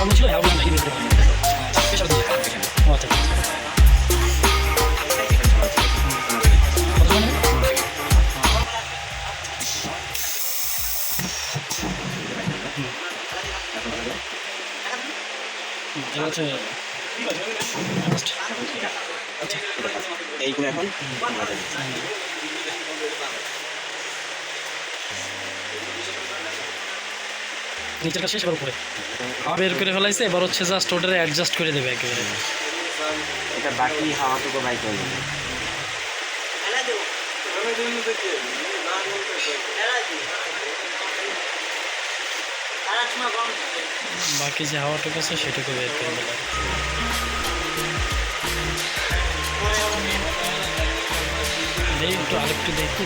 Normal ছিল হ্যাঁ নাকি দিতে পারবো স্পেশাল দিয়ে ও আচ্ছা কত সময় নেবে? এটা হচ্ছে আচ্ছা এইগুলো এখন নিচের কাছে শেষ এবার উপরে বের করে ফেলাইছে এবার হচ্ছে জাস্ট ওটারে অ্যাডজাস্ট করে দেবে একেবারে এটা বাকি হাওয়াটুকু বাই করে নেবে বাকি যে হাওয়াটুকু আছে সেটুকু বের করে দেবে দেখি একটু আরেকটু দেখি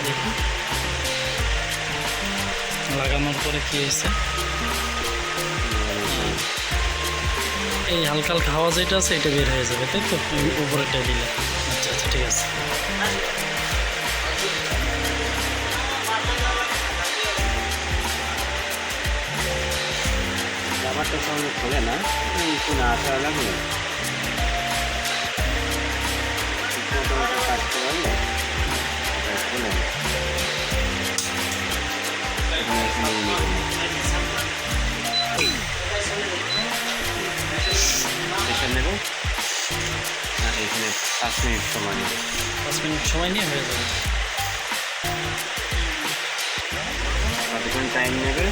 লাগানোর পরে কি হয়েছে এই হালকা হালকা হাওয়া যেটা আছে এটা বের হয়ে যাবে তাই তো উপরেরটা দিলে আচ্ছা আচ্ছা ঠিক আছে রাবারটা সঙ্গে খোলে না কোনো আশা লাগবে কাজ করে খোলে না নেব আর এখানে 5 মিনিট সময় নেবে 5 মিনিট সময় নিয়ে হয়ে যাবে কতক্ষণ টাইম নেবে